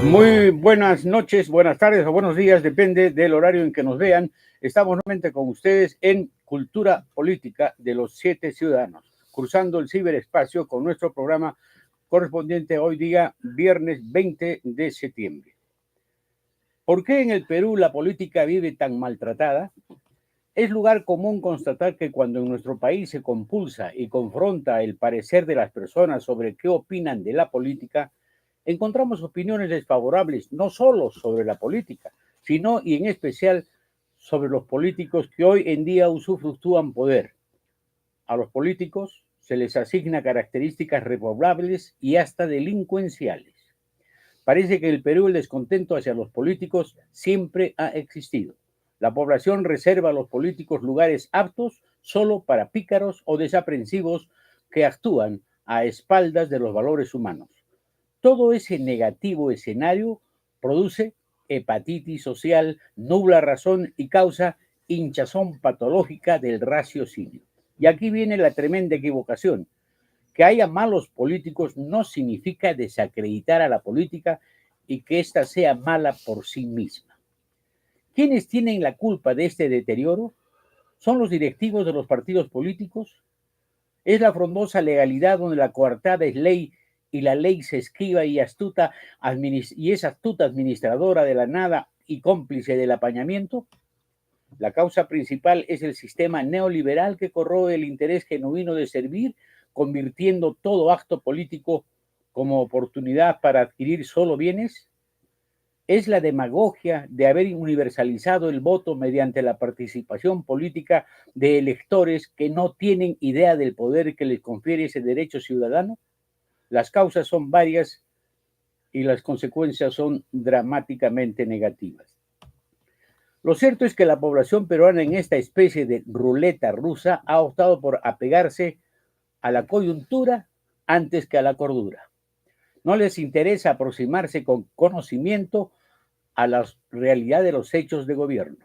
Muy buenas noches, buenas tardes o buenos días, depende del horario en que nos vean. Estamos nuevamente con ustedes en Cultura Política de los 7 Ciudadanos, cruzando el ciberespacio con nuestro programa correspondiente hoy día, viernes 20 de septiembre. ¿Por qué en el Perú la política vive tan maltratada? Es lugar común constatar que cuando en nuestro país se compulsa y confronta el parecer de las personas sobre qué opinan de la política, encontramos opiniones desfavorables no solo sobre la política, sino y en especial sobre los políticos que hoy en día usufructúan poder. A los políticos se les asigna características reprobables y hasta delincuenciales. Parece que en el Perú el descontento hacia los políticos siempre ha existido. La población reserva a los políticos lugares aptos solo para pícaros o desaprensivos que actúan a espaldas de los valores humanos. Todo ese negativo escenario produce hepatitis social, nubla razón y causa hinchazón patológica del raciocinio. Y aquí viene la tremenda equivocación. Que haya malos políticos no significa desacreditar a la política y que ésta sea mala por sí misma. ¿Quiénes tienen la culpa de este deterioro? ¿Son los directivos de los partidos políticos? ¿Es la frondosa legalidad donde la coartada es ley y la ley se esquiva y es astuta administradora de la nada y cómplice del apañamiento? La causa principal es el sistema neoliberal que corroe el interés genuino de servir, convirtiendo todo acto político como oportunidad para adquirir solo bienes. Es la demagogia de haber universalizado el voto mediante la participación política de electores que no tienen idea del poder que les confiere ese derecho ciudadano. Las causas son varias y las consecuencias son dramáticamente negativas. Lo cierto es que la población peruana en esta especie de ruleta rusa ha optado por apegarse a la coyuntura antes que a la cordura. No les interesa aproximarse con conocimiento a la realidad de los hechos de gobierno.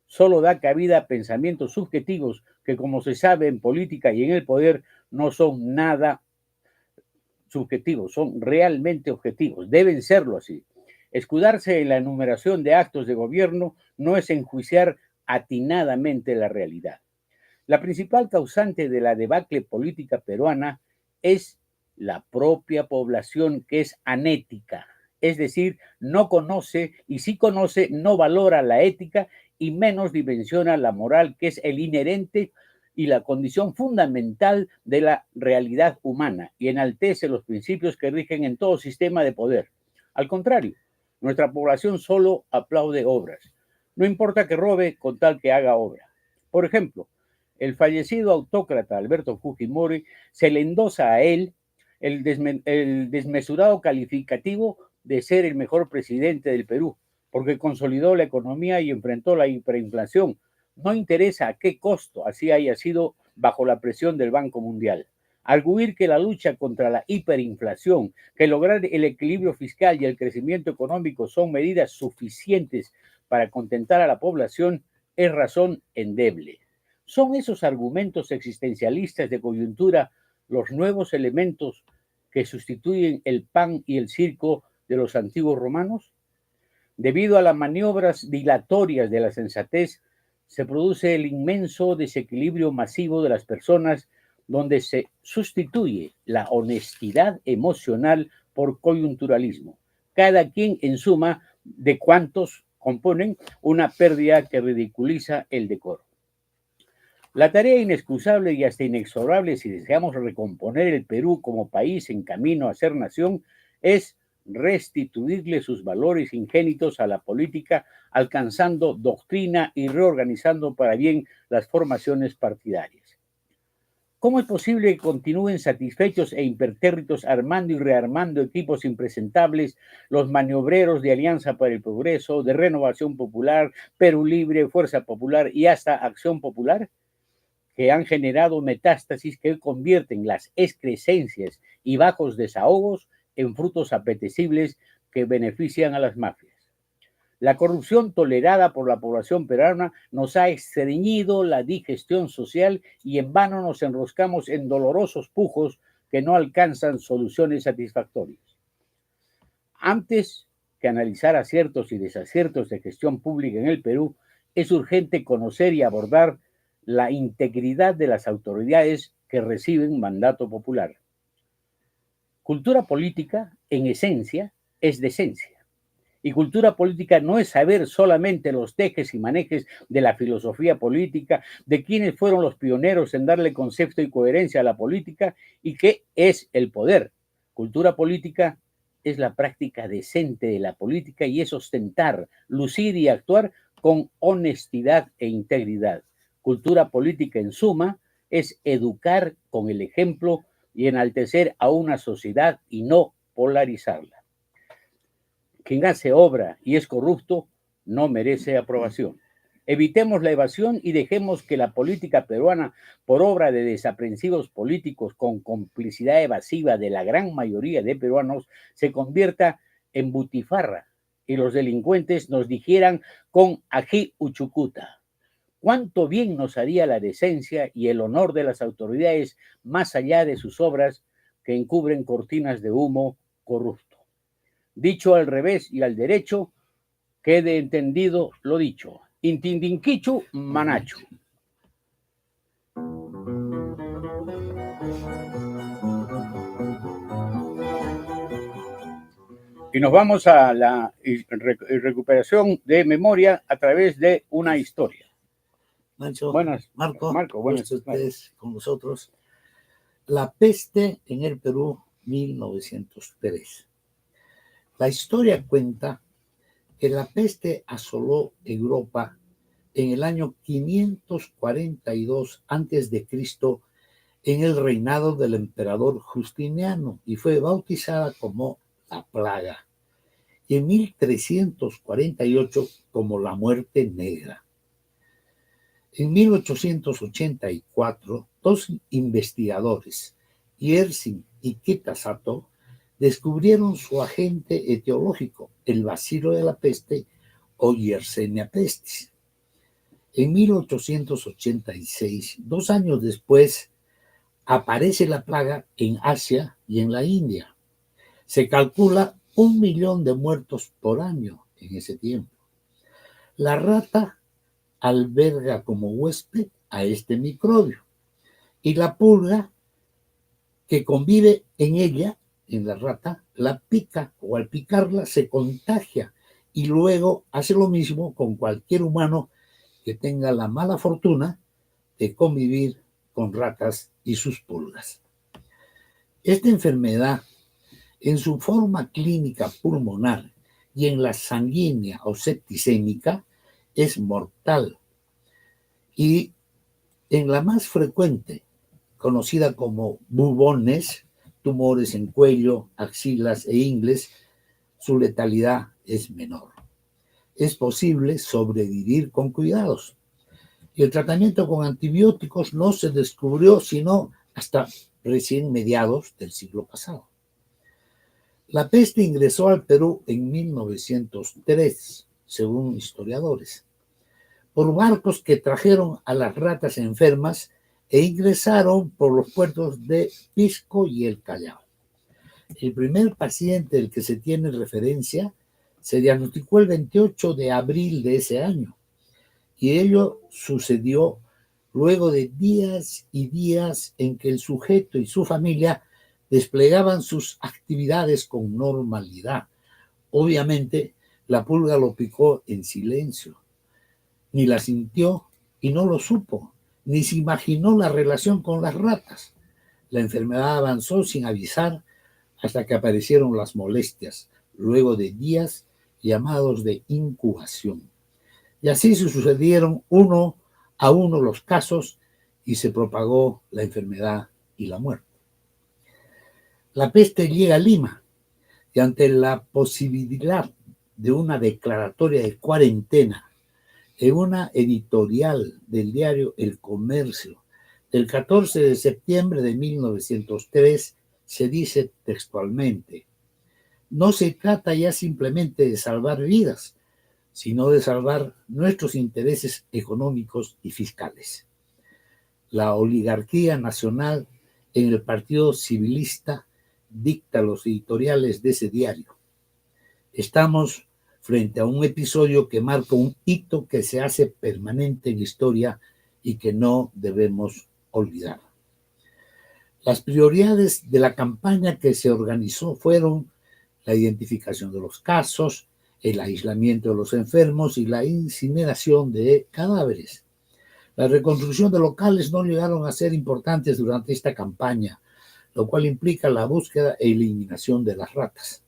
Solo da cabida a pensamientos subjetivos que, como se sabe en política y en el poder, no son nada subjetivos, son realmente objetivos, deben serlo así. Escudarse en la enumeración de actos de gobierno no es enjuiciar atinadamente la realidad. La principal causante de la debacle política peruana es la propia población, que es anética, es decir, no conoce y si conoce no valora la ética y menos dimensiona la moral, que es el inherente y la condición fundamental de la realidad humana, y enaltece los principios que rigen en todo sistema de poder. Al contrario, nuestra población solo aplaude obras. No importa que robe con tal que haga obra. Por ejemplo, el fallecido autócrata Alberto Fujimori se le endosa a él el desmesurado calificativo de ser el mejor presidente del Perú, porque consolidó la economía y enfrentó la hiperinflación. No interesa a qué costo, así haya sido bajo la presión del Banco Mundial. Arguir que la lucha contra la hiperinflación, que lograr el equilibrio fiscal y el crecimiento económico son medidas suficientes para contentar a la población es razón endeble. ¿Son esos argumentos existencialistas de coyuntura los nuevos elementos que sustituyen el pan y el circo de los antiguos romanos? Debido a las maniobras dilatorias de la sensatez, se produce el inmenso desequilibrio masivo de las personas, donde se sustituye la honestidad emocional por coyunturalismo. Cada quien en suma de cuantos componen una pérdida que ridiculiza el decoro. La tarea inexcusable y hasta inexorable, si deseamos recomponer el Perú como país en camino a ser nación, es restituirle sus valores ingénitos a la política, alcanzando doctrina y reorganizando para bien las formaciones partidarias. ¿Cómo es posible que continúen satisfechos e impertérritos armando y rearmando equipos impresentables los maniobreros de Alianza para el Progreso, de Renovación Popular, Perú Libre, Fuerza Popular y hasta Acción Popular? Que han generado metástasis que convierten las excrescencias y bajos desahogos en frutos apetecibles que benefician a las mafias. La corrupción tolerada por la población peruana nos ha estreñido la digestión social y en vano nos enroscamos en dolorosos pujos que no alcanzan soluciones satisfactorias. Antes que analizar aciertos y desaciertos de gestión pública en el Perú, es urgente conocer y abordar la integridad de las autoridades que reciben mandato popular. Cultura política, en esencia, es decencia. Y cultura política no es saber solamente los tejes y manejes de la filosofía política, de quiénes fueron los pioneros en darle concepto y coherencia a la política y qué es el poder. Cultura política es la práctica decente de la política y es ostentar, lucir y actuar con honestidad e integridad. Cultura política, en suma, es educar con el ejemplo y enaltecer a una sociedad y no polarizarla. Quien hace obra y es corrupto no merece aprobación. Evitemos la evasión y dejemos que la política peruana, por obra de desaprensivos políticos con complicidad evasiva de la gran mayoría de peruanos, se convierta en butifarra y los delincuentes nos dijeran con ají uchucuta. Cuánto bien nos haría la decencia y el honor de las autoridades más allá de sus obras que encubren cortinas de humo corrupto. Dicho al revés y al derecho, quede entendido lo dicho. Intindinquichu manacho. Y nos vamos a la recuperación de memoria a través de una historia. Mancho, Buenas, Marco, buenas tardes con nosotros. La peste en el Perú, 1903. La historia cuenta que la peste asoló Europa en el año 542 a.C. en el reinado del emperador Justiniano y fue bautizada como la plaga, y en 1348 como la muerte negra. En 1884, dos investigadores, Yersin y Kitasato, descubrieron su agente etiológico, el bacilo de la peste o Yersinia pestis. En 1886, 2 años después, aparece la plaga en Asia y en la India. Se calcula 1 millón de muertos por año en ese tiempo. La rata alberga como huésped a este microbio y la pulga que convive en ella, en la rata, la pica o al picarla se contagia y luego hace lo mismo con cualquier humano que tenga la mala fortuna de convivir con ratas y sus pulgas. Esta enfermedad, en su forma clínica pulmonar y en la sanguínea o septicémica, es mortal. Y en la más frecuente, conocida como bubones, tumores en cuello, axilas e ingles, su letalidad es menor. Es posible sobrevivir con cuidados. Y el tratamiento con antibióticos no se descubrió sino hasta recién mediados del siglo pasado. La peste ingresó al Perú en 1903, según historiadores, por barcos que trajeron a las ratas enfermas e ingresaron por los puertos de Pisco y el Callao. El primer paciente del que se tiene referencia se diagnosticó el 28 de abril de ese año, y ello sucedió luego de días y días en que el sujeto y su familia desplegaban sus actividades con normalidad. Obviamente, la pulga lo picó en silencio. Ni la sintió y no lo supo, ni se imaginó la relación con las ratas. La enfermedad avanzó sin avisar hasta que aparecieron las molestias, luego de días llamados de incubación. Y así se sucedieron uno a uno los casos y se propagó la enfermedad y la muerte. La peste llega a Lima y ante la posibilidad de una declaratoria de cuarentena en una editorial del diario El Comercio del 14 de septiembre de 1903 se dice textualmente: no se trata ya simplemente de salvar vidas, sino de salvar nuestros intereses económicos y fiscales. La oligarquía nacional en el Partido Civilista dicta los editoriales de ese diario. Estamos frente a un episodio que marca un hito que se hace permanente en historia y que no debemos olvidar. Las prioridades de la campaña que se organizó fueron la identificación de los casos, el aislamiento de los enfermos y la incineración de cadáveres. La reconstrucción de locales no llegaron a ser importantes durante esta campaña, lo cual implica la búsqueda e eliminación de las ratas.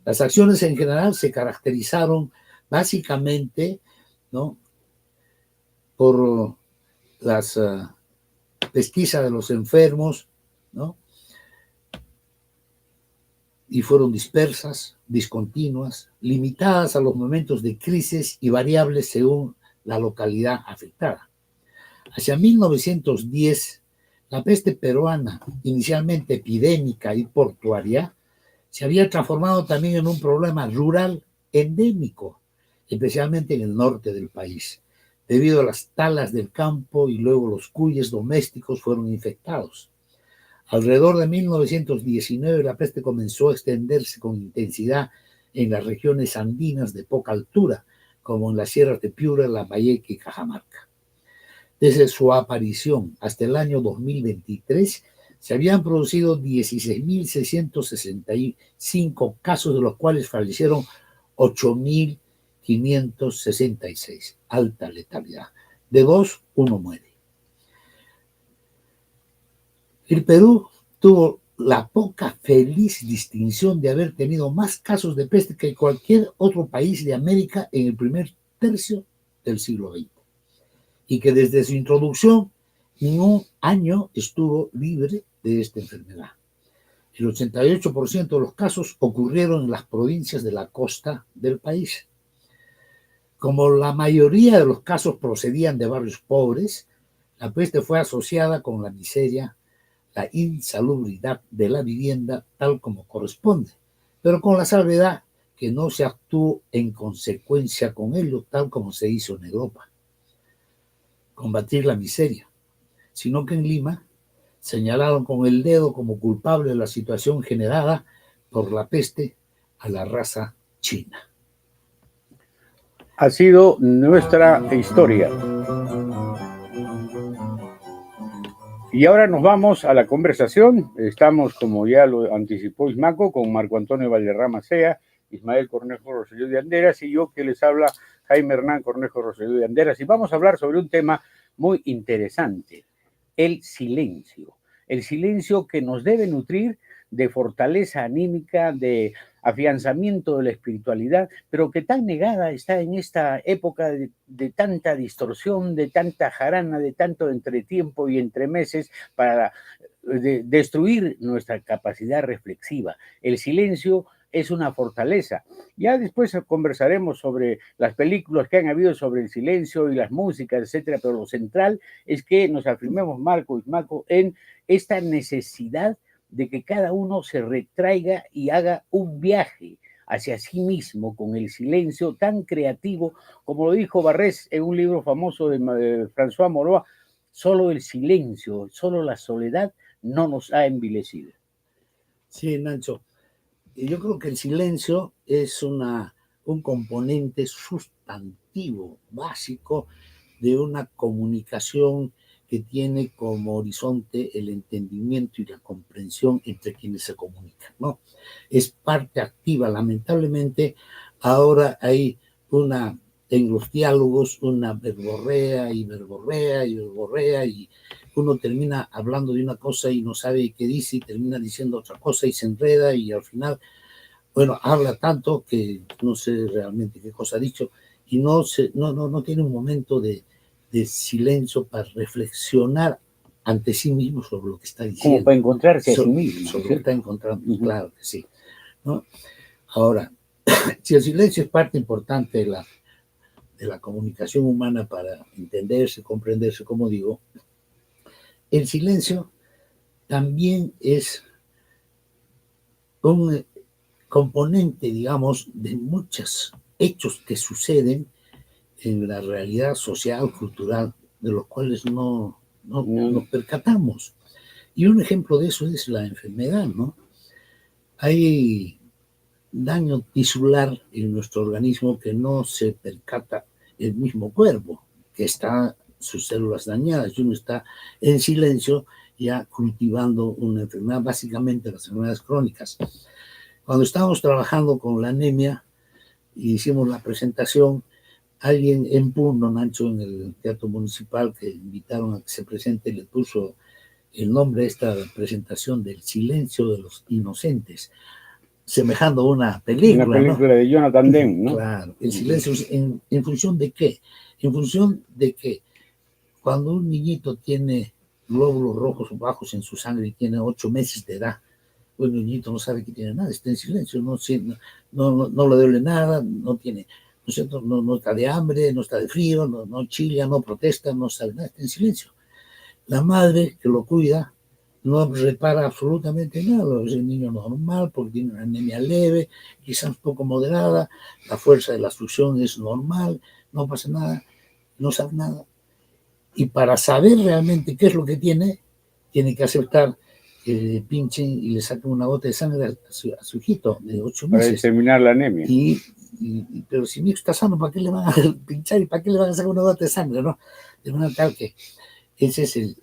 Las acciones en general se caracterizaron básicamente, ¿no?, por las pesquisas de los enfermos, ¿no?, y fueron dispersas, discontinuas, limitadas a los momentos de crisis y variables según la localidad afectada. Hacia 1910, la peste peruana, inicialmente epidémica y portuaria, se había transformado también en un problema rural endémico, especialmente en el norte del país, debido a las talas del campo y luego los cuyes domésticos fueron infectados. Alrededor de 1919, la peste comenzó a extenderse con intensidad en las regiones andinas de poca altura, como en las sierras de Piura, Lambayeque y Cajamarca. Desde su aparición hasta el año 2023, se habían producido 16.665 casos, de los cuales fallecieron 8.566. Alta letalidad. De 2, 1 muere. El Perú tuvo la poca feliz distinción de haber tenido más casos de peste que cualquier otro país de América en el primer tercio del siglo XX. Y que desde su introducción ningún año estuvo libre de esta enfermedad. El 88% de los casos ocurrieron en las provincias de la costa del país. Como la mayoría de los casos procedían de barrios pobres, la peste fue asociada con la miseria, la insalubridad de la vivienda, tal como corresponde, pero con la salvedad que no se actuó en consecuencia con ello, tal como se hizo en Europa. Combatir la miseria, sino que en Lima señalaron con el dedo como culpable de la situación generada por la peste a la raza china. Ha sido nuestra historia. Y ahora nos vamos a la conversación. Estamos, como ya lo anticipó Ismaco, con Marco Antonio Valderrama Sea, Ismael Cornejo Rosselló de Anderas y yo que les habla, Jaime Hernán Cornejo Rosselló de Anderas. Y vamos a hablar sobre un tema muy interesante, el silencio. El silencio que nos debe nutrir de fortaleza anímica, de afianzamiento de la espiritualidad, pero que tan negada está en esta época de tanta distorsión, de tanta jarana, de tanto entretiempo y entremeses para destruir nuestra capacidad reflexiva. El silencio es una fortaleza. Ya después conversaremos sobre las películas que han habido sobre el silencio y las músicas, etcétera, pero lo central es que nos afirmemos, Marco y Ismaco, en esta necesidad de que cada uno se retraiga y haga un viaje hacia sí mismo con el silencio tan creativo, como lo dijo Barrés en un libro famoso de François Morois, solo el silencio, solo la soledad no nos ha envilecido. Sí, Nacho. Yo creo que el silencio es un componente sustantivo, básico, de una comunicación que tiene como horizonte el entendimiento y la comprensión entre quienes se comunican, ¿no? Es parte activa. Lamentablemente, ahora hay en los diálogos una verborrea y verborrea y verborrea, y uno termina hablando de una cosa y no sabe qué dice y termina diciendo otra cosa y se enreda y al final, bueno, habla tanto que no sé realmente qué cosa ha dicho y no tiene un momento de silencio para reflexionar ante sí mismo sobre lo que está diciendo. Como para encontrarse a sí mismo. Sobre lo que está encontrando, claro que sí, ¿no? Ahora, si el silencio es parte importante de la comunicación humana para entenderse, comprenderse, como digo, el silencio también es un componente, digamos, de muchas hechos que suceden en la realidad social, cultural, de los cuales no nos percatamos. Y un ejemplo de eso es la enfermedad, ¿no? Hay daño tisular en nuestro organismo que no se percata el mismo cuerpo, que está sus células dañadas y uno está en silencio ya cultivando una enfermedad, básicamente las enfermedades crónicas. Cuando estábamos trabajando con la anemia y hicimos la presentación, alguien en Puno, Nacho, en el Teatro Municipal, que invitaron a que se presente, le puso el nombre a esta presentación del silencio de los inocentes, semejando a una película. Una película, ¿no? De Jonathan Demme, ¿no? Claro, el silencio, ¿en función de qué? En función de que cuando un niñito tiene glóbulos rojos bajos en su sangre y tiene 8 meses de edad, pues el niñito no sabe que tiene nada, está en silencio, no le duele nada, no tiene, no está de hambre, no está de frío, no chilla, no protesta, no sabe nada, está en silencio. La madre que lo cuida no repara absolutamente nada, es el niño normal porque tiene una anemia leve, quizás un poco moderada, la fuerza de la succión es normal, no pasa nada, no sabe nada. Y para saber realmente qué es lo que tiene que aceptar que le pinchen y le saquen una gota de sangre a su hijito de 8 meses. Para determinar la anemia. Pero si mi hijo está sano, ¿para qué le van a pinchar y para qué le van a sacar una gota de sangre, no? De manera tal que ese es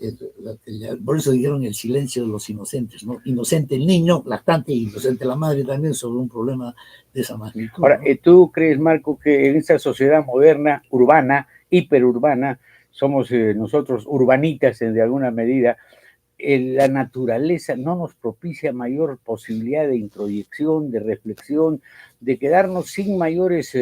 por eso dijeron el silencio de los inocentes, ¿no? Inocente el niño, lactante, y inocente la madre también sobre un problema de esa magnitud. Ahora, ¿no? ¿tú crees, Marco, que en esta sociedad moderna, urbana, hiperurbana, somos nosotros urbanitas de alguna medida, la naturaleza no nos propicia mayor posibilidad de introyección, de reflexión, de quedarnos sin mayores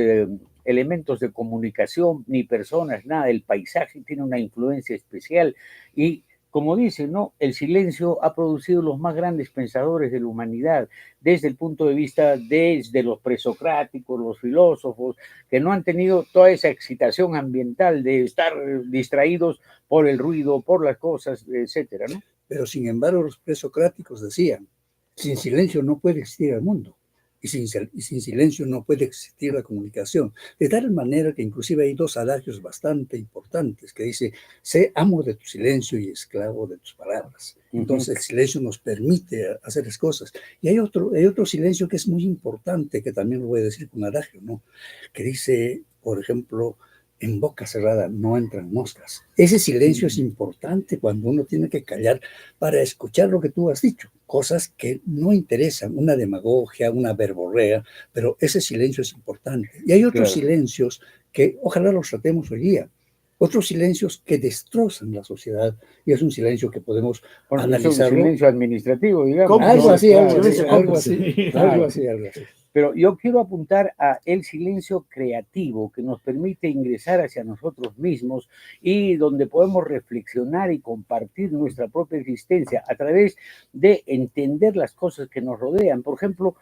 elementos de comunicación, ni personas, nada? El paisaje tiene una influencia especial y, como dice, ¿no? El silencio ha producido los más grandes pensadores de la humanidad, desde el punto de vista desde los presocráticos, los filósofos, que no han tenido toda esa excitación ambiental de estar distraídos por el ruido, por las cosas, etcétera, ¿no? Pero sin embargo los presocráticos decían, sin silencio no puede existir el mundo. Y sin silencio no puede existir la comunicación. De tal manera que inclusive hay 2 adagios bastante importantes que dice, sé amo de tu silencio y esclavo de tus palabras. Entonces el silencio nos permite hacer las cosas. Y hay otro silencio que es muy importante, que también lo voy a decir con adagio, ¿no? Que dice, por ejemplo, en boca cerrada no entran moscas. Ese silencio es importante cuando uno tiene que callar para escuchar lo que tú has dicho, cosas que no interesan, una demagogia, una verborrea, pero ese silencio es importante. Y hay otros silencios que ojalá los tratemos hoy día, otros silencios que destrozan la sociedad, y es un silencio que podemos analizarlo. Es un silencio administrativo, digamos. Algo así. Pero yo quiero apuntar a el silencio creativo que nos permite ingresar hacia nosotros mismos y donde podemos reflexionar y compartir nuestra propia existencia a través de entender las cosas que nos rodean. Por ejemplo,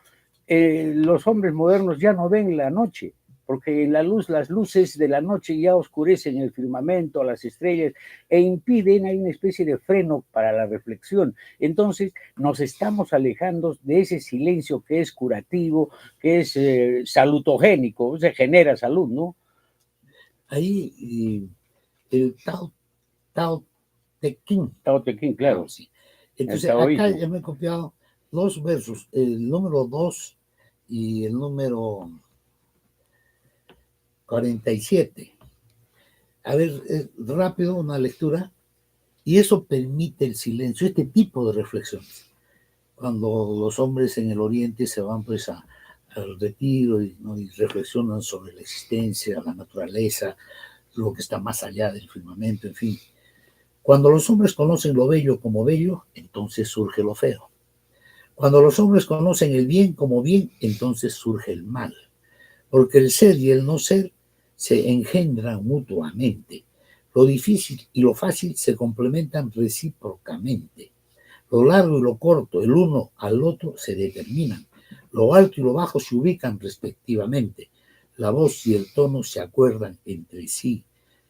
los hombres modernos ya no ven la noche, porque las luces de la noche ya oscurecen el firmamento, las estrellas, e impiden, hay una especie de freno para la reflexión. Entonces nos estamos alejando de ese silencio que es curativo, que es salutogénico, se genera salud, ¿no? Ahí el Tao Te Ching. Tao Te Ching, claro. Sí. Entonces acá ya me he copiado 2 versos, el número 2 y el número 47. A ver, rápido una lectura, y eso permite el silencio, este tipo de reflexiones. Cuando los hombres en el Oriente se van pues al retiro y reflexionan sobre la existencia, la naturaleza, lo que está más allá del firmamento, en fin. Cuando los hombres conocen lo bello como bello, entonces surge lo feo. Cuando los hombres conocen el bien como bien, entonces surge el mal. Porque el ser y el no ser se engendran mutuamente. Lo difícil y lo fácil se complementan recíprocamente. Lo largo y lo corto, el uno al otro, se determinan. Lo alto y lo bajo se ubican respectivamente. La voz y el tono se acuerdan entre sí.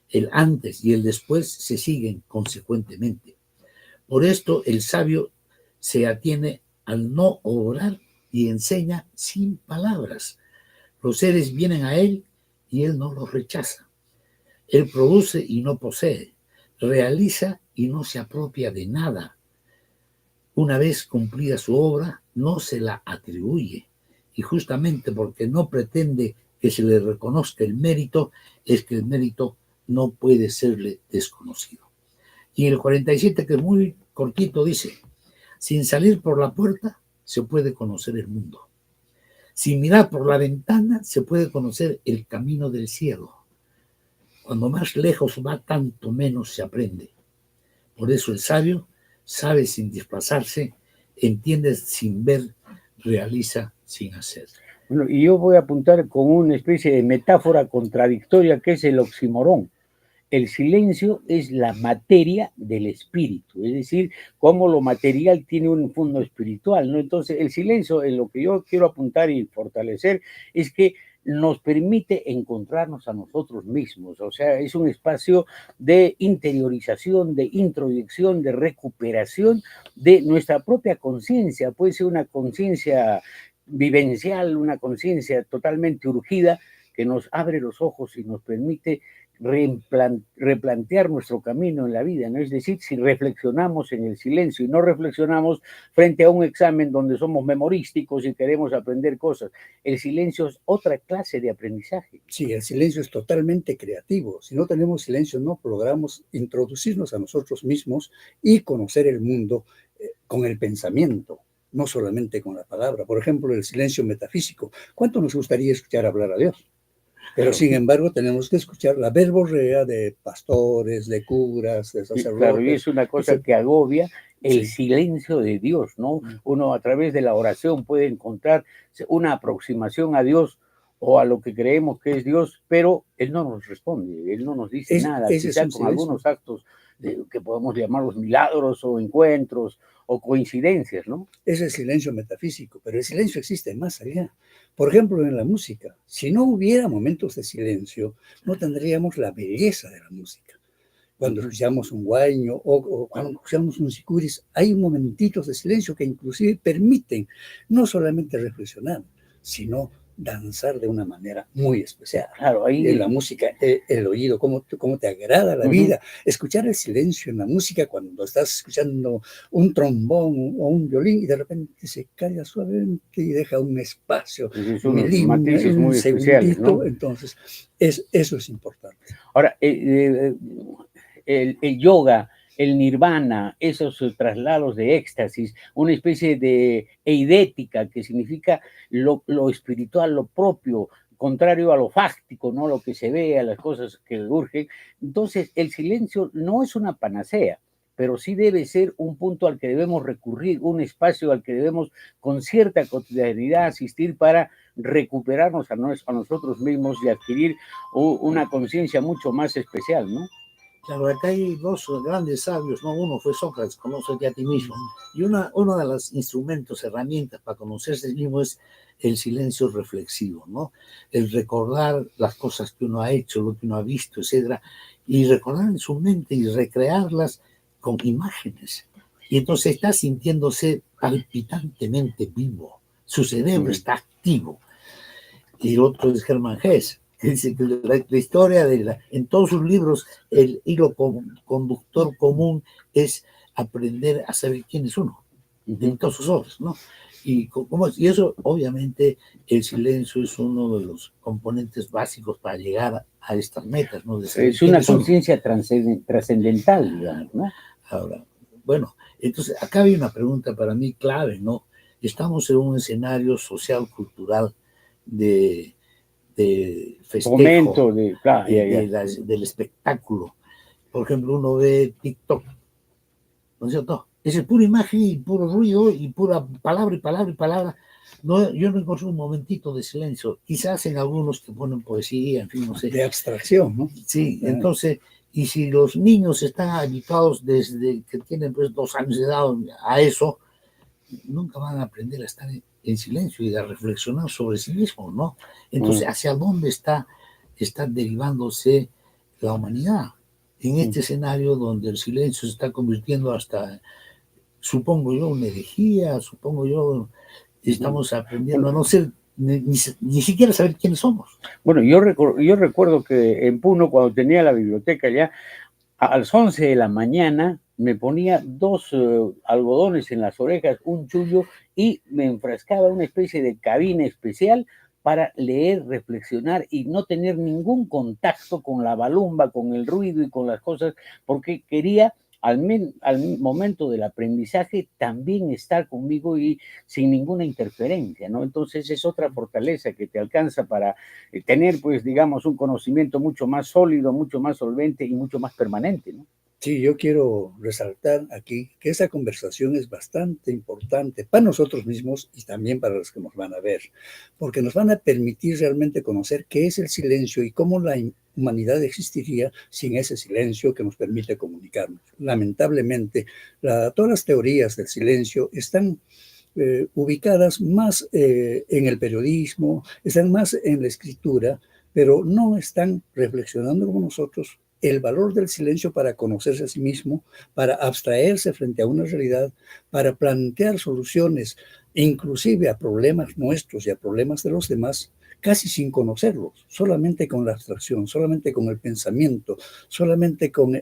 El antes y el después se siguen consecuentemente. Por esto el sabio se atiene al no obrar y enseña sin palabras. Los seres vienen a él y él no los rechaza. Él produce y no posee, realiza y no se apropia de nada. Una vez cumplida su obra, no se la atribuye. Y justamente porque no pretende que se le reconozca el mérito, es que el mérito no puede serle desconocido. Y el 47, que es muy cortito, dice: sin salir por la puerta se puede conocer el mundo. Sin mirar por la ventana se puede conocer el camino del cielo. Cuando más lejos va, tanto menos se aprende. Por eso el sabio sabe sin desplazarse, entiende sin ver, realiza sin hacer. Bueno, y yo voy a apuntar con una especie de metáfora contradictoria que es el oxímoron. El silencio es la materia del espíritu, es decir, cómo lo material tiene un fondo espiritual, ¿no? Entonces, el silencio, en lo que yo quiero apuntar y fortalecer, es que nos permite encontrarnos a nosotros mismos, o sea, es un espacio de interiorización, de introyección, de recuperación de nuestra propia conciencia. Puede ser una conciencia vivencial, una conciencia totalmente urgida que nos abre los ojos y nos permite replantear nuestro camino en la vida, ¿no? Es decir, si reflexionamos en el silencio y no reflexionamos frente a un examen donde somos memorísticos y queremos aprender cosas, el silencio es otra clase de aprendizaje. Sí, el silencio es totalmente creativo. Si no tenemos silencio, no logramos introducirnos a nosotros mismos y conocer el mundo con el pensamiento, no solamente con la palabra. Por ejemplo, el silencio metafísico. ¿Cuánto nos gustaría escuchar hablar a Dios? Pero sin embargo tenemos que escuchar la verborrea de pastores, de curas, de sacerdotes. Claro, y es una cosa que agobia el silencio de Dios, ¿no? Uno a través de la oración puede encontrar una aproximación a Dios o a lo que creemos que es Dios, pero Él no nos responde, Él no nos dice nada, quizá con algunos actos que podemos llamarlos milagros o encuentros o coincidencias, ¿no? Es el silencio metafísico, pero el silencio existe más allá. Por ejemplo, en la música, si no hubiera momentos de silencio, no tendríamos la belleza de la música. Cuando escuchamos un guaño o cuando escuchamos un sicuris, hay momentitos de silencio que inclusive permiten no solamente reflexionar, sino danzar de una manera muy especial. Claro, ahí en la música, el oído, cómo te agrada la vida. Escuchar el silencio en la música cuando estás escuchando un trombón o un violín y de repente se calla suavemente y deja un espacio, un segundito, ¿no? Entonces, eso es importante. Ahora, el yoga, el nirvana, esos traslados de éxtasis, una especie de eidética que significa lo espiritual, lo propio, contrario a lo fáctico, ¿no? Lo que se ve, a las cosas que urgen. Entonces, el silencio no es una panacea, pero sí debe ser un punto al que debemos recurrir, un espacio al que debemos con cierta cotidianidad asistir para recuperarnos a nosotros mismos y adquirir una conciencia mucho más especial, ¿no? Claro, acá hay dos grandes sabios, ¿no? Uno fue Sócrates, conócete a ti mismo. Y uno de los instrumentos, herramientas para conocerse a sí mismo es el silencio reflexivo, ¿no? El recordar las cosas que uno ha hecho, lo que uno ha visto, etcétera, y recordar en su mente y recrearlas con imágenes. Y entonces está sintiéndose palpitantemente vivo. Su cerebro está activo. Y el otro es Hermann Hesse. Dice que la historia en todos sus libros, el hilo conductor común es aprender a saber quién es uno, en todas sus obras, ¿no? Y eso, obviamente, el silencio es uno de los componentes básicos para llegar a estas metas, ¿no? Es una conciencia trascendental, digamos, ¿no? Ahora, bueno, entonces acá hay una pregunta para mí clave, ¿no? Estamos en un escenario social, cultural de festejo, del espectáculo. Por ejemplo, uno ve TikTok, ¿no es cierto? Es pura imagen y puro ruido y pura palabra y palabra y palabra. No, yo no encontré un momentito de silencio. Quizás en algunos que ponen poesía, en fin, no sé. De abstracción, ¿no? Sí, entonces, y si los niños están habituados desde que tienen pues 2 años de edad a eso, nunca van a aprender a estar en silencio y a reflexionar sobre sí mismos, ¿no? Entonces, ¿hacia dónde está derivándose la humanidad? En este escenario donde el silencio se está convirtiendo hasta, supongo yo, una herejía, supongo yo, estamos aprendiendo a no ser ni siquiera saber quiénes somos. Bueno, yo recuerdo que en Puno, cuando tenía la biblioteca ya, a las 11 de la mañana me ponía 2 algodones en las orejas, un chullo, y me enfrascaba en una especie de cabina especial para leer, reflexionar y no tener ningún contacto con la balumba, con el ruido y con las cosas, porque quería al momento del aprendizaje también estar conmigo y sin ninguna interferencia, ¿no? Entonces es otra fortaleza que te alcanza para tener, pues, digamos, un conocimiento mucho más sólido, mucho más solvente y mucho más permanente, ¿no? Sí, yo quiero resaltar aquí que esta conversación es bastante importante para nosotros mismos y también para los que nos van a ver, porque nos van a permitir realmente conocer qué es el silencio y cómo la humanidad existiría sin ese silencio que nos permite comunicarnos. Lamentablemente, todas las teorías del silencio están ubicadas más en el periodismo, están más en la escritura, pero no están reflexionando como nosotros el valor del silencio para conocerse a sí mismo, para abstraerse frente a una realidad, para plantear soluciones, inclusive a problemas nuestros y a problemas de los demás, casi sin conocerlos, solamente con la abstracción, solamente con el pensamiento, solamente con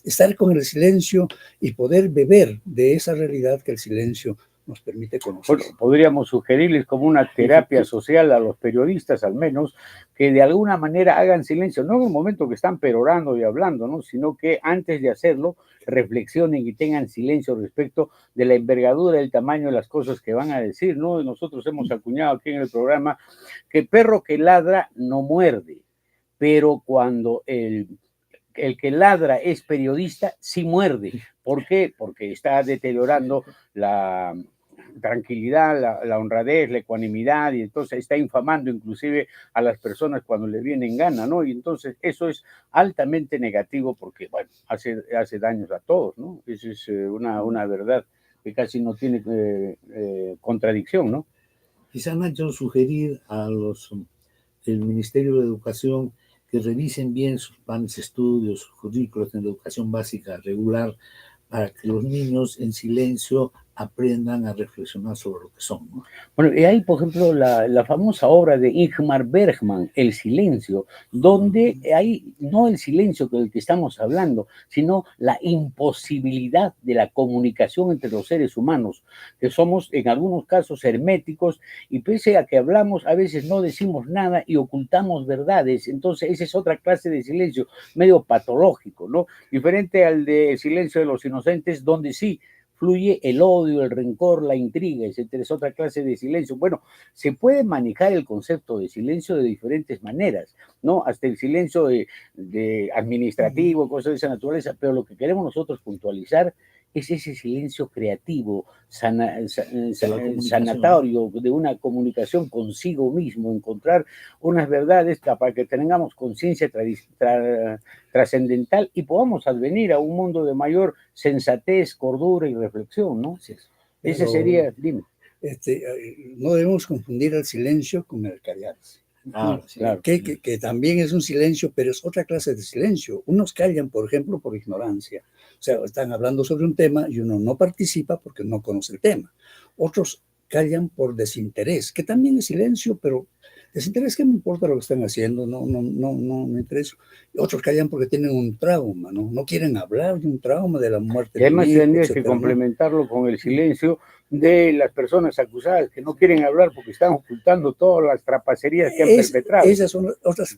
estar con el silencio y poder beber de esa realidad que el silencio nos permite conocer. Bueno, podríamos sugerirles como una terapia social a los periodistas, al menos, que de alguna manera hagan silencio, no en el momento que están perorando y hablando, ¿no? Sino que antes de hacerlo reflexionen y tengan silencio respecto de la envergadura, del tamaño de las cosas que van a decir, ¿no? Nosotros hemos acuñado aquí en el programa que perro que ladra no muerde, pero cuando el que ladra es periodista, sí muerde. ¿Por qué? Porque está deteriorando la tranquilidad, la honradez, la ecuanimidad, y entonces está infamando inclusive a las personas cuando le viene en gana, ¿no? Y entonces eso es altamente negativo porque, bueno, hace daños a todos, ¿no? Esa es una verdad que casi no tiene contradicción, ¿no? Quizá, Nacho, sugerir el Ministerio de Educación que revisen bien sus planes de estudios, sus currículos en la educación básica regular, para que los niños en silencio aprendan a reflexionar sobre lo que son, ¿no? Bueno, y hay, por ejemplo, la famosa obra de Ingmar Bergman, El silencio, donde hay no el silencio del que estamos hablando, sino la imposibilidad de la comunicación entre los seres humanos, que somos en algunos casos herméticos y pese a que hablamos, a veces no decimos nada y ocultamos verdades. Entonces, esa es otra clase de silencio, medio patológico, ¿no? Diferente al de silencio de los inocentes, donde sí fluye el odio, el rencor, la intriga, etcétera. Es otra clase de silencio. Bueno, se puede manejar el concepto de silencio de diferentes maneras, ¿no? Hasta el silencio de administrativo, cosas de esa naturaleza, pero lo que queremos nosotros puntualizar es ese silencio creativo, sanatorio, de una comunicación consigo mismo, encontrar unas verdades para que tengamos conciencia trascendental y podamos advenir a un mundo de mayor sensatez, cordura y reflexión, ¿no? Ese sería, dime. No debemos confundir el silencio con el callarse. Claro. Que también es un silencio, pero es otra clase de silencio. Unos callan, por ejemplo, por ignorancia. O sea, están hablando sobre un tema y uno no participa porque no conoce el tema. Otros callan por desinterés, que también es silencio, pero desinterés, que me importa lo que están haciendo, no me interesa. Otros callan porque tienen un trauma, no quieren hablar de un trauma, de la muerte. Y además tendrías que complementarlo con el silencio de las personas acusadas que no quieren hablar porque están ocultando todas las trapacerías que han perpetrado. Esas son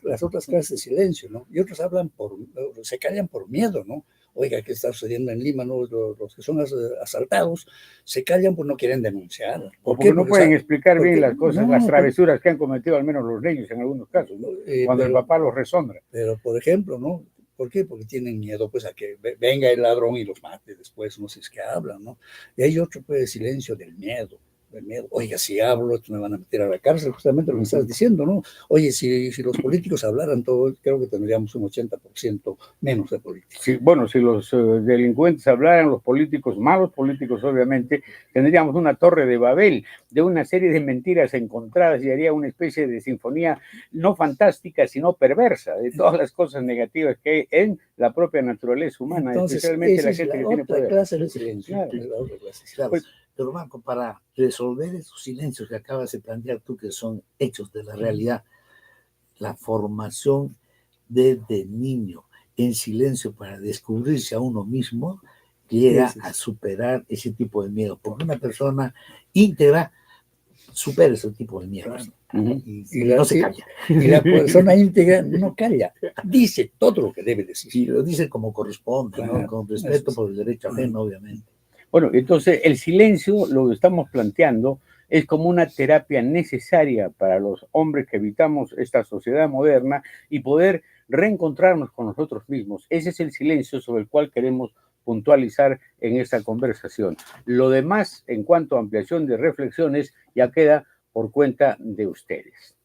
las otras clases de silencio, ¿no? Y otros se callan por miedo, ¿no? Oiga, ¿qué está sucediendo en Lima? ¿No? Los que son asaltados se callan porque no quieren denunciar. Porque no pueden explicar bien las cosas, las travesuras que han cometido al menos los niños en algunos casos, ¿no? Cuando el papá los resondra. Pero, por ejemplo, ¿no? ¿Por qué? Porque tienen miedo, pues, a que venga el ladrón y los mate después, no sé si es que hablan, ¿no? Y hay otro, pues, silencio del miedo. Oiga, si hablo, me van a meter a la cárcel, justamente lo que estás diciendo, ¿no? Oye, si los políticos hablaran todo, creo que tendríamos un 80% menos de políticos. Sí, bueno, si los delincuentes hablaran, los políticos, malos políticos obviamente, tendríamos una torre de Babel, de una serie de mentiras encontradas y haría una especie de sinfonía no fantástica, sino perversa, de todas las cosas negativas que hay en la propia naturaleza humana. Entonces, especialmente la es gente la que tiene otra poder. clase de silencio. Claro. Es la otra clase. Pues, Pero Marco, para resolver esos silencios que acabas de plantear tú, que son hechos de la realidad, la formación desde niño en silencio para descubrirse a uno mismo, llega a superar ese tipo de miedo. Porque una persona íntegra supera ese tipo de miedos. No se calla. Y la persona íntegra no calla, dice todo lo que debe decir. Y lo dice como corresponde, Claro, ¿no? Con respeto por el derecho ajeno, obviamente. Bueno, entonces el silencio, lo que estamos planteando, es como una terapia necesaria para los hombres que habitamos esta sociedad moderna y poder reencontrarnos con nosotros mismos. Ese es el silencio sobre el cual queremos puntualizar en esta conversación. Lo demás, en cuanto a ampliación de reflexiones, ya queda por cuenta de ustedes.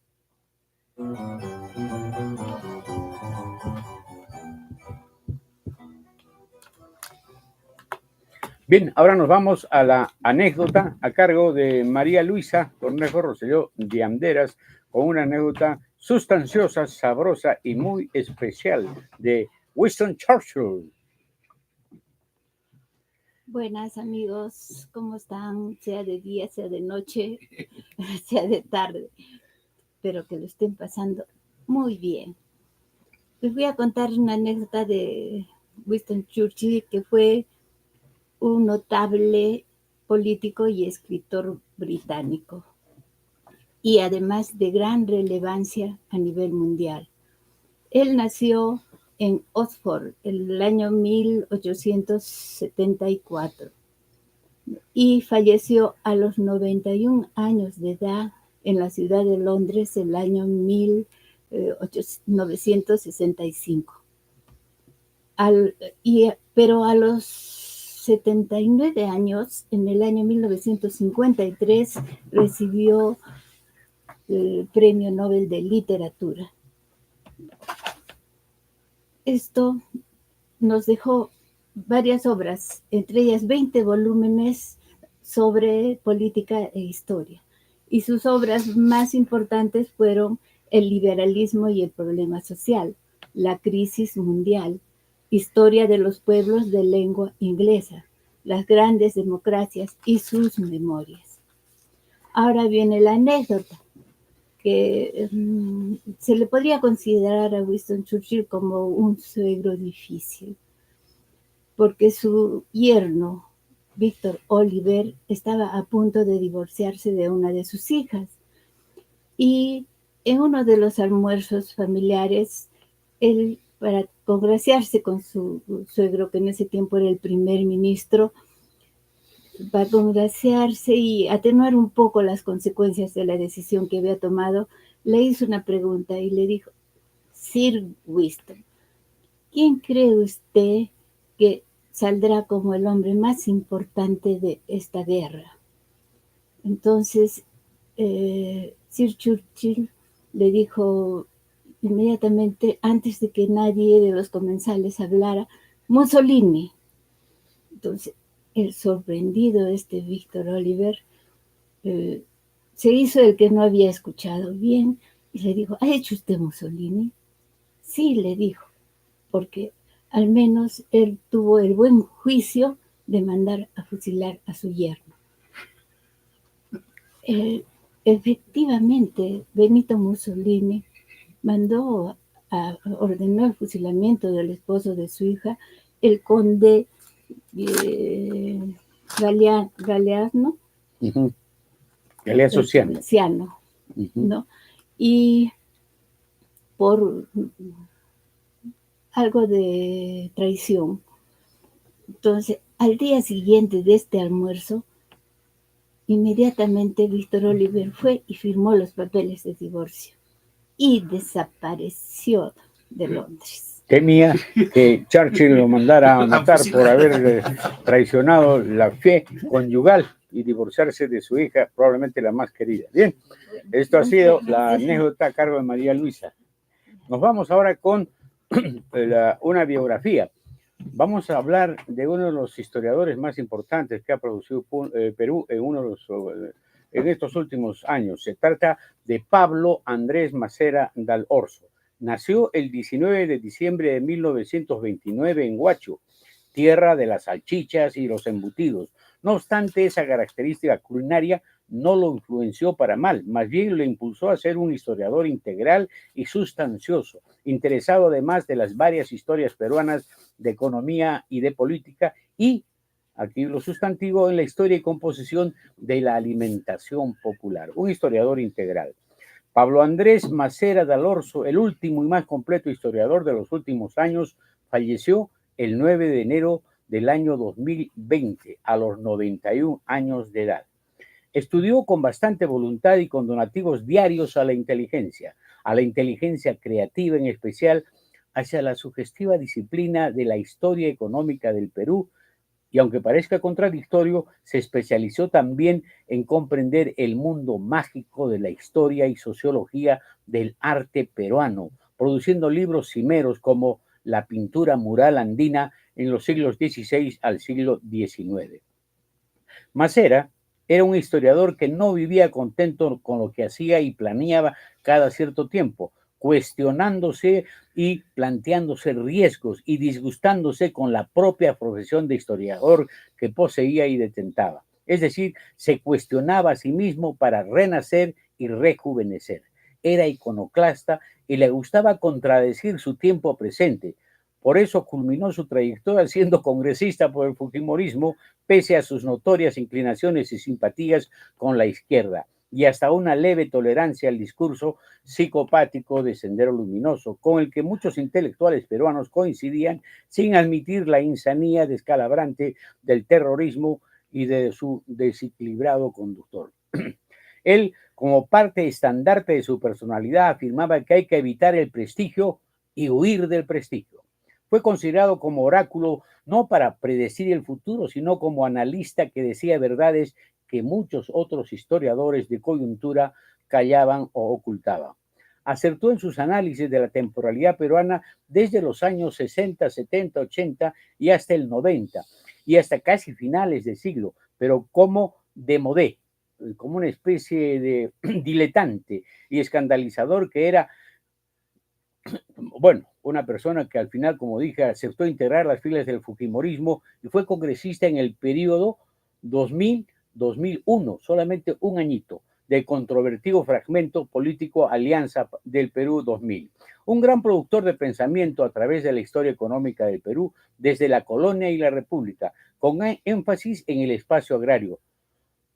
Bien, ahora nos vamos a la anécdota a cargo de María Luisa Cornejo Rosselló de Anderas, con una anécdota sustanciosa, sabrosa y muy especial de Winston Churchill. Buenas amigos, ¿cómo están? Sea de día, sea de noche, sea de tarde. Espero que lo estén pasando muy bien. Les voy a contar una anécdota de Winston Churchill, que fue un notable político y escritor británico, y además de gran relevancia a nivel mundial. Él nació en Oxford en el año 1874 y falleció a los 91 años de edad en la ciudad de Londres el año 1965. Pero a los 79 años, en el año 1953, recibió el Premio Nobel de Literatura. Esto nos dejó varias obras, entre ellas 20 volúmenes sobre política e historia. Y sus obras más importantes fueron El liberalismo y el problema social, La crisis mundial, Historia de los pueblos de lengua inglesa, Las grandes democracias y sus memorias. Ahora viene la anécdota, que se le podría considerar a Winston Churchill como un suegro difícil, porque su yerno, Víctor Oliver, estaba a punto de divorciarse de una de sus hijas. Y en uno de los almuerzos familiares, él, para congraciarse con su suegro, que en ese tiempo era el primer ministro, para congraciarse y atenuar un poco las consecuencias de la decisión que había tomado, le hizo una pregunta y le dijo: Sir Winston, ¿quién cree usted que saldrá como el hombre más importante de esta guerra? Entonces, Sir Churchill le dijo inmediatamente, antes de que nadie de los comensales hablara: Mussolini. Entonces, el sorprendido Víctor Oliver se hizo el que no había escuchado bien y le dijo: ¿ha hecho usted Mussolini? Sí, le dijo, porque al menos él tuvo el buen juicio de mandar a fusilar a su yerno. Efectivamente, Benito Mussolini ordenó el fusilamiento del esposo de su hija, el conde Galeano. Uh-huh. Galeazzo Ciano, ¿no? Y por algo de traición. Entonces, al día siguiente de este almuerzo, inmediatamente Víctor Oliver fue y firmó los papeles de divorcio y desapareció de Londres. Temía que Churchill lo mandara a matar por haber traicionado la fe conyugal y divorciarse de su hija, probablemente la más querida. Bien, esto ha sido la anécdota a cargo de María Luisa. Nos vamos ahora con una biografía. Vamos a hablar de uno de los historiadores más importantes que ha producido Perú en estos últimos años. Se trata de Pablo Andrés Macera Dal Orso. Nació el 19 de diciembre de 1929 en Huacho, tierra de las salchichas y los embutidos, No obstante, esa característica culinaria no lo influenció para mal, más bien lo impulsó a ser un historiador integral y sustancioso, interesado además de las varias historias peruanas de economía y de política y, aquí lo sustantivo, en la historia y composición de la alimentación popular. Un historiador integral. Pablo Andrés Macera Dal Orso, el último y más completo historiador de los últimos años, falleció el 9 de enero del año 2020, a los 91 años de edad. Estudió con bastante voluntad y con donativos diarios a la inteligencia creativa en especial, hacia la sugestiva disciplina de la historia económica del Perú, y aunque parezca contradictorio, se especializó también en comprender el mundo mágico de la historia y sociología del arte peruano, produciendo libros cimeros como La pintura mural andina en los siglos XVI al siglo XIX. Macera era un historiador que no vivía contento con lo que hacía y planeaba cada cierto tiempo, cuestionándose y planteándose riesgos y disgustándose con la propia profesión de historiador que poseía y detentaba. Es decir, se cuestionaba a sí mismo para renacer y rejuvenecer. Era iconoclasta y le gustaba contradecir su tiempo presente. Por eso culminó su trayectoria siendo congresista por el fujimorismo, pese a sus notorias inclinaciones y simpatías con la izquierda, y hasta una leve tolerancia al discurso psicopático de Sendero Luminoso, con el que muchos intelectuales peruanos coincidían, sin admitir la insanía descalabrante del terrorismo y de su desequilibrado conductor. Él, como parte estandarte de su personalidad, afirmaba que hay que evitar el prestigio y huir del prestigio. Fue considerado como oráculo no para predecir el futuro, sino como analista que decía verdades que muchos otros historiadores de coyuntura callaban o ocultaban. Acertó en sus análisis de la temporalidad peruana desde los años 60, 70, 80 y hasta el 90, y hasta casi finales de siglo, pero como demodé, como una especie de diletante y escandalizador que era, bueno, una persona que al final, como dije, aceptó integrar las filas del fujimorismo y fue congresista en el periodo 2000-2001, solamente un añito, del controvertido fragmento político Alianza del Perú 2000. Un gran productor de pensamiento a través de la historia económica del Perú, desde la colonia y la república, con énfasis en el espacio agrario.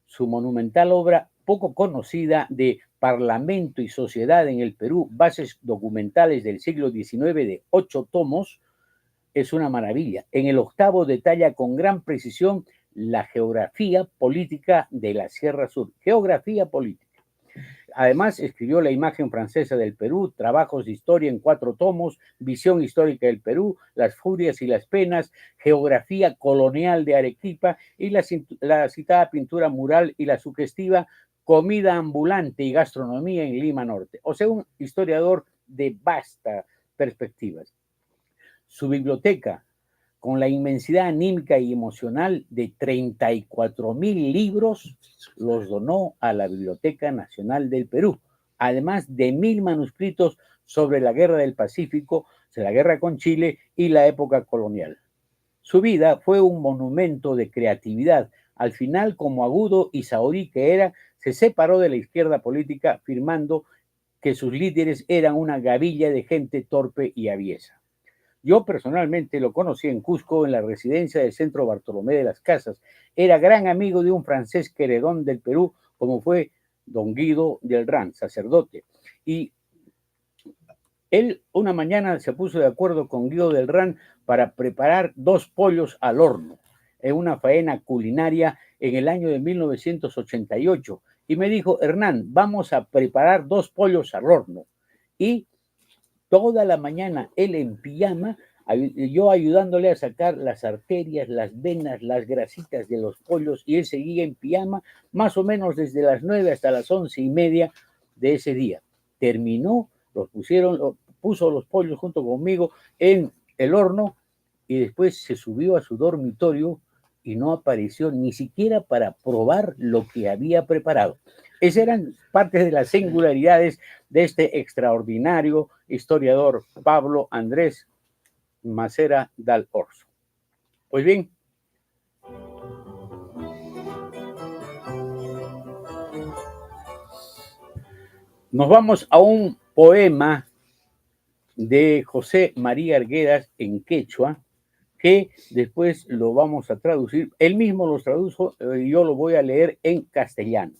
Su monumental obra, poco conocida, de Parlamento y Sociedad en el Perú, bases documentales del siglo XIX de 8 tomos, es una maravilla. En el 8º detalla con gran precisión la geografía política de la Sierra Sur. Geografía política. Además, escribió La imagen francesa del Perú, trabajos de historia en 4 tomos, Visión histórica del Perú, Las furias y las penas, Geografía colonial de Arequipa y la citada pintura mural y la sugestiva Comida ambulante y gastronomía en Lima Norte. O sea, un historiador de vasta perspectivas. Su biblioteca, con la inmensidad anímica y emocional de 34,000 libros, los donó a la Biblioteca Nacional del Perú, además de 1,000 manuscritos sobre la Guerra del Pacífico, la guerra con Chile y la época colonial. Su vida fue un monumento de creatividad. Al final, como agudo y saudí que era, se separó de la izquierda política, afirmando que sus líderes eran una gavilla de gente torpe y aviesa. Yo personalmente lo conocí en Cusco, en la residencia del Centro Bartolomé de las Casas. Era gran amigo de un francés queredón del Perú, como fue don Guido del Ran, sacerdote. Y él una mañana se puso de acuerdo con Guido del Ran para preparar 2 pollos al horno en una faena culinaria en el año de 1988. Y me dijo, Hernán, vamos a preparar 2 pollos al horno. Y toda la mañana él en pijama, yo ayudándole a sacar las arterias, las venas, las grasitas de los pollos, y él seguía en pijama más o menos desde las 9 hasta las 11:30 de ese día. Terminó, puso los pollos junto conmigo en el horno y después se subió a su dormitorio y no apareció ni siquiera para probar lo que había preparado. Esas eran parte de las singularidades de este extraordinario historiador Pablo Andrés Macera Dal Orso. Pues bien, Nos vamos a un poema de José María Arguedas en quechua, que después lo vamos a traducir. Él mismo lo tradujo y yo lo voy a leer en castellano.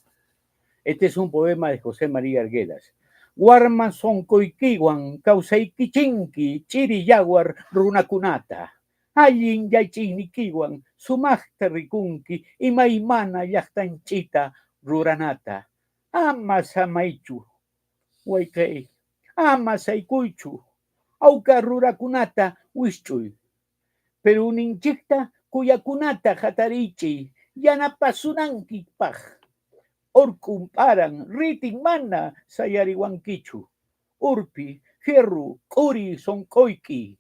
Este es un poema de José María Arguedas. Guarma son coiquiwan, causaikichinki, chiri yaguar, runacunata. Allin yaichinikiwan, sumachta rikunki, imaimana yachtanchita, ruranata. Ama samaichu, waikei, ama saikuichu, auka rurakunata, wischuy. Pero uninchikta kuyakunata hatarichi, yanapasunankipaj. Orkumparan, ritin mana, sayariwankichu. Urpi, fierru, kuri, sonkoiki.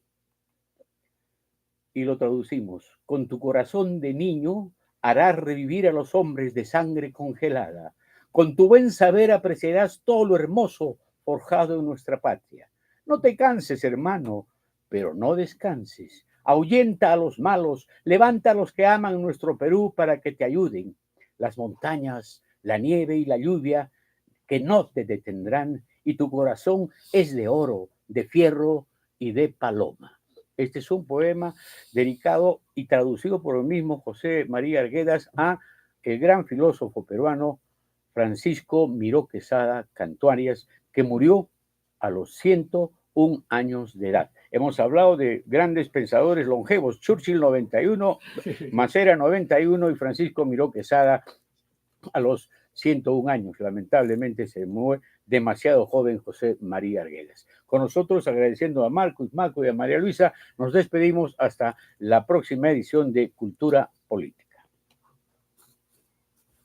Y lo traducimos. Con tu corazón de niño harás revivir a los hombres de sangre congelada. Con tu buen saber apreciarás todo lo hermoso forjado en nuestra patria. No te canses, hermano, pero no descanses. Ahuyenta a los malos, levanta a los que aman nuestro Perú para que te ayuden. Las montañas, la nieve y la lluvia que no te detendrán, y tu corazón es de oro, de fierro y de paloma. Este es un poema dedicado y traducido por el mismo José María Arguedas a el gran filósofo peruano Francisco Miró Quesada Cantuarias, que murió a los 101 años de edad. Hemos hablado de grandes pensadores longevos, Churchill 91, Macera 91 y Francisco Miró Quesada a los 101 años. Lamentablemente se muere demasiado joven José María Arguedas. Con nosotros, agradeciendo a Marco y a María Luisa, nos despedimos hasta la próxima edición de Cultura Política.